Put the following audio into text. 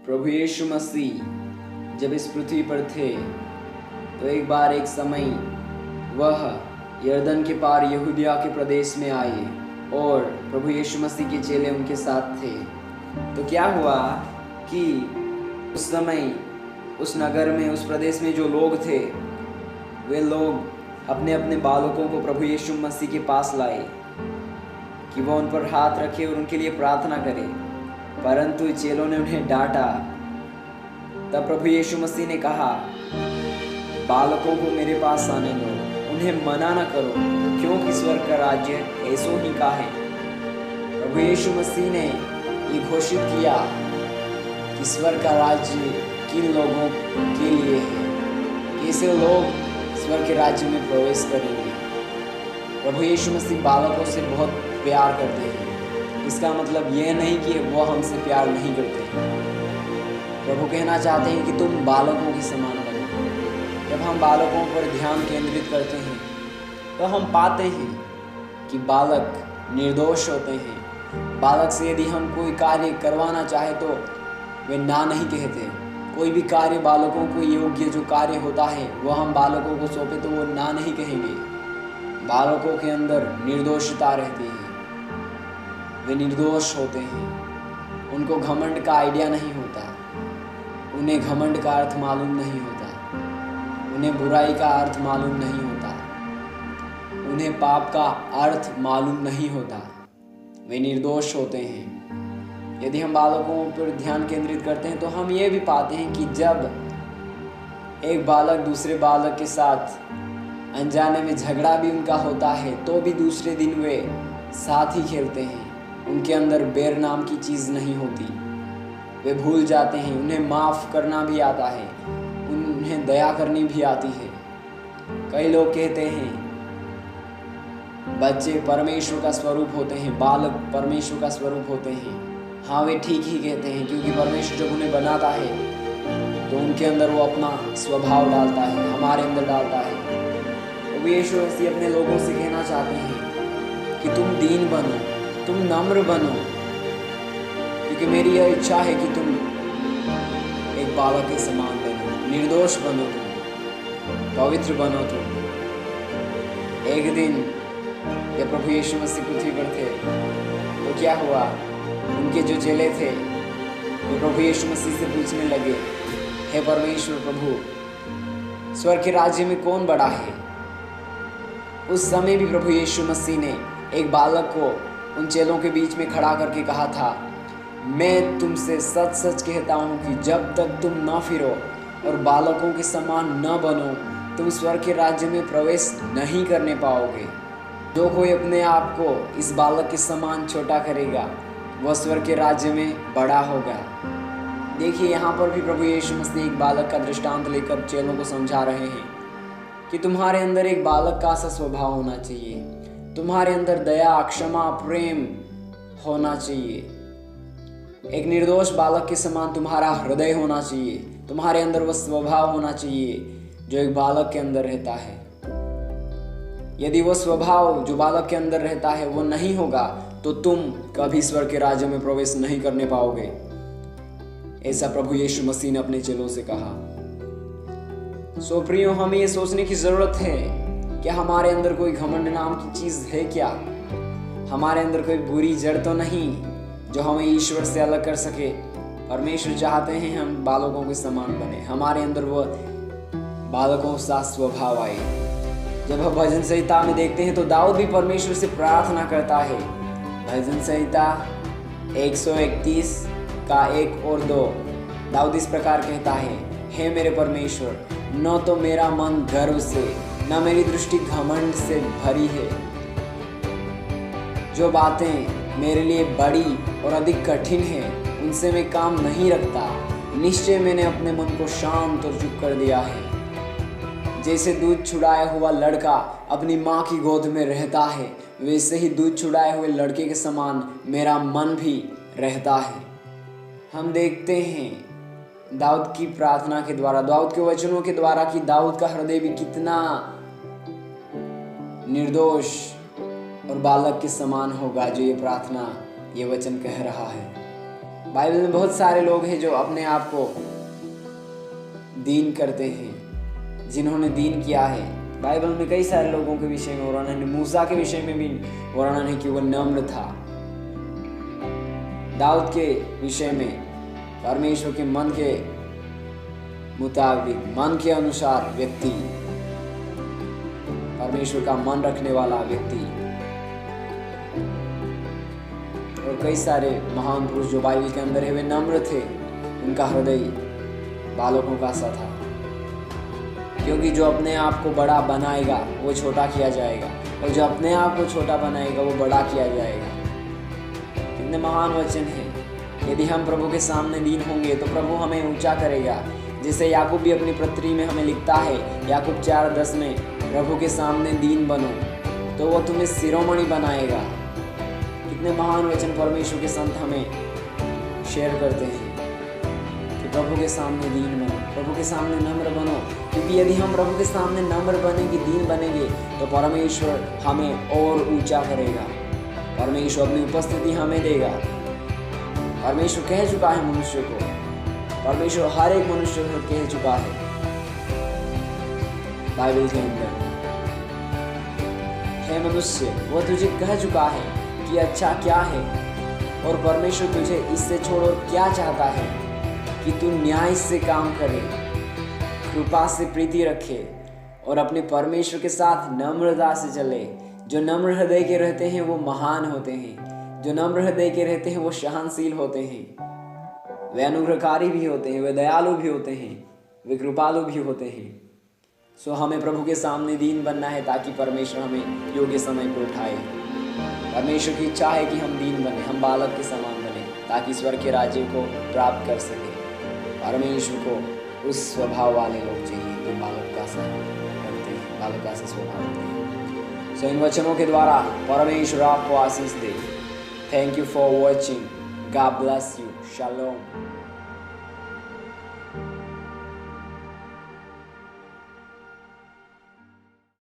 प्रभु यीशु मसीह जब इस पृथ्वी पर थे तो एक बार एक समय वह यरदन के पार यहूदिया के प्रदेश में आए और प्रभु यीशु मसीह के चेले उनके साथ थे। तो क्या हुआ कि उस समय उस नगर में, उस प्रदेश में जो लोग थे वे लोग अपने अपने बालकों को प्रभु यीशु मसीह के पास लाए कि वह उन पर हाथ रखे और उनके लिए प्रार्थना करे, परंतु चेलों ने उन्हें डांटा। तब प्रभु यीशु मसीह ने कहा, बालकों को मेरे पास आने दो, उन्हें मना न करो, क्योंकि स्वर्ग का राज्य ऐसों ही का है। प्रभु यीशु मसीह ने ये घोषित किया कि स्वर्ग का राज्य किन लोगों के लिए है, कैसे लोग स्वर्ग के राज्य में प्रवेश करेंगे। प्रभु यीशु मसीह बालकों से बहुत प्यार करते हैं। इसका मतलब यह नहीं कि वो हमसे प्यार नहीं करते। प्रभु कहना चाहते हैं कि तुम बालकों के समान बनो। जब हम बालकों पर ध्यान केंद्रित करते हैं तो हम पाते हैं कि बालक निर्दोष होते हैं। बालक से यदि हम कोई कार्य करवाना चाहे तो वे ना नहीं कहते। कोई भी कार्य बालकों को योग्य जो कार्य होता है वो हम बालकों को सौंपे तो वो ना नहीं कहेंगे। बालकों के अंदर निर्दोषता रहती है, वे निर्दोष होते हैं। उनको घमंड का आइडिया नहीं होता, उन्हें घमंड का अर्थ मालूम नहीं होता, उन्हें बुराई का अर्थ मालूम नहीं होता, उन्हें पाप का अर्थ मालूम नहीं होता। वे निर्दोष होते हैं। यदि हम बालकों पर ध्यान केंद्रित करते हैं तो हम ये भी पाते हैं कि जब एक बालक दूसरे बालक के साथ अनजाने में झगड़ा भी उनका होता है तो भी दूसरे दिन वे साथ ही खेलते हैं। उनके अंदर बैर नाम की चीज़ नहीं होती। वे भूल जाते हैं, उन्हें माफ़ करना भी आता है, उन्हें दया करनी भी आती है। कई लोग कहते हैं बच्चे परमेश्वर का स्वरूप होते हैं, बालक परमेश्वर का स्वरूप होते हैं। हाँ, वे ठीक ही कहते हैं, क्योंकि परमेश्वर जब उन्हें बनाता है तो उनके अंदर वो अपना स्वभाव डालता है, हमारे अंदर डालता है। तो यीशु मसीह अपने लोगों से कहना चाहते हैं कि तुम दीन बनो, तुम नम्र बनो, क्योंकि मेरी यह इच्छा है कि तुम एक बालक के समान बनो, निर्दोष बनो, तुम पवित्र बनो। तुम एक दिन जब प्रभु यीशु मसीह पृथ्वी पर थे तो क्या हुआ, उनके जो चेले थे वो प्रभु यीशु मसीह से पूछने लगे, हे परमेश्वर प्रभु, स्वर्ग के राज्य में कौन बड़ा है? उस समय भी प्रभु यीशु मसीह ने एक बालक को उन चेलों के बीच में खड़ा करके कहा था, मैं तुमसे सच सच कहता हूँ कि जब तक तुम न फिरो और बालकों के समान न बनो तुम स्वर्ग के राज्य में प्रवेश नहीं करने पाओगे। जो कोई अपने आप को इस बालक के समान छोटा करेगा वह स्वर्ग के राज्य में बड़ा होगा। देखिए, यहाँ पर भी प्रभु यीशु मसीह एक बालक का दृष्टांत लेकर चेलों को समझा रहे हैं कि तुम्हारे अंदर एक बालक का सा स्वभाव होना चाहिए, तुम्हारे अंदर दया, क्षमा, प्रेम होना चाहिए। एक निर्दोष बालक के समान तुम्हारा हृदय होना चाहिए, तुम्हारे अंदर वह स्वभाव होना चाहिए जो एक बालक के अंदर रहता है। यदि वह स्वभाव जो बालक के अंदर रहता है वो नहीं होगा तो तुम कभी स्वर्ग के राज्य में प्रवेश नहीं करने पाओगे। ऐसा प्रभु यीशु मसीह ने अपने चेलों से कहा। सो प्रियो, हमें ये सोचने की जरूरत है कि हमारे अंदर कोई घमंड नाम की चीज है क्या? हमारे अंदर कोई बुरी जड़ तो नहीं जो हमें ईश्वर से अलग कर सके। परमेश्वर चाहते हैं हम बालकों के समान बने, हमारे अंदर वो बालकों सा स्वभाव आए। जब हम भजन संहिता में देखते हैं तो दाऊद भी परमेश्वर से प्रार्थना करता है। भजन संहिता 131 का 1 और 2 दाऊद इस प्रकार कहता है, हे मेरे परमेश्वर, न तो मेरा मन गर्व से न मेरी दृष्टि घमंड से भरी है। जो बातें मेरे लिए बड़ी और अधिक कठिन है उनसे मैं काम नहीं रखता। निश्चय मैंने अपने मन को शांत और चुप कर दिया है। जैसे दूध छुड़ाया हुआ लड़का अपनी माँ की गोद में रहता है, वैसे ही दूध छुड़ाए हुए लड़के के समान मेरा मन भी रहता है। हम देखते हैं दाऊद की प्रार्थना के द्वारा, दाऊद के वचनों के द्वारा कि दाऊद का हृदय भी कितना निर्दोष और बालक के समान होगा जो ये प्रार्थना, ये वचन कह रहा है। बाइबल में बहुत सारे लोग हैं जो अपने आप को दीन करते हैं, जिन्होंने दीन किया है। बाइबल में कई सारे लोगों के विषय में वर्णन है। मूसा के विषय में भी वर्णन है कि वह नम्र था। दाऊद के विषय में परमेश्वर के मन के मुताबिक, मन के अनुसार व्यक्ति, परमेश्वर का मन रखने वाला व्यक्ति, और कई सारे महान पुरुष जो बाइबल के अंदर है वे नम्र थे। उनका हृदय बालकों का सा था, क्योंकि जो अपने आप को बड़ा बनाएगा वो छोटा किया जाएगा, और जो अपने आप को छोटा बनाएगा वो बड़ा किया जाएगा। कितने महान वचन है। यदि हम प्रभु के सामने दीन होंगे तो प्रभु हमें ऊंचा करेगा। जैसे याकूब भी अपनी पत्री में हमें लिखता है, याकूब 4:10 में, प्रभु के सामने दीन बनो तो वो तुम्हें शिरोमणि बनाएगा। कितने महान वचन परमेश्वर के संत हमें शेयर करते हैं कि प्रभु के सामने दीन बनो, प्रभु के सामने नम्र बनो। क्योंकि यदि हम प्रभु के सामने नम्र बनेंगे, दीन बनेंगे, तो परमेश्वर हमें और ऊंचा करेगा। परमेश्वर अपनी उपस्थिति हमें देगा। परमेश्वर कह चुका है मनुष्य को, परमेश्वर हर एक मनुष्य को कह चुका है बाइबल के अंदर, हे मनुष्य, वो तुझे कह चुका है कि अच्छा क्या है, और परमेश्वर तुझे इससे छोड़ो क्या चाहता है कि तू न्याय से काम करे, कृपा से प्रीति रखे और अपने परमेश्वर के साथ नम्रता से चले। जो नम्र हृदय के रहते हैं वो महान होते हैं। जो नम्र हृदय के रहते हैं वो सहनशील होते हैं, वे अनुग्रहकारी भी होते हैं, वे दयालु भी होते हैं, वे कृपालु भी होते हैं। सो हमें प्रभु के सामने दीन बनना है ताकि परमेश्वर हमें योग्य समय पर उठाए। परमेश्वर की इच्छा है कि हम दीन बने, हम बालक के समान बने, ताकि स्वर्ग के राज्य को प्राप्त कर सके। परमेश्वर को उस स्वभाव वाले लोग चाहिए जो बालक का सा करते हैं, बालक का सा स्वभाव रखते हैं। सो इन वचनों के द्वारा परमेश्वर आपको आशीष दे। Thank you for watching. God bless you. Shalom.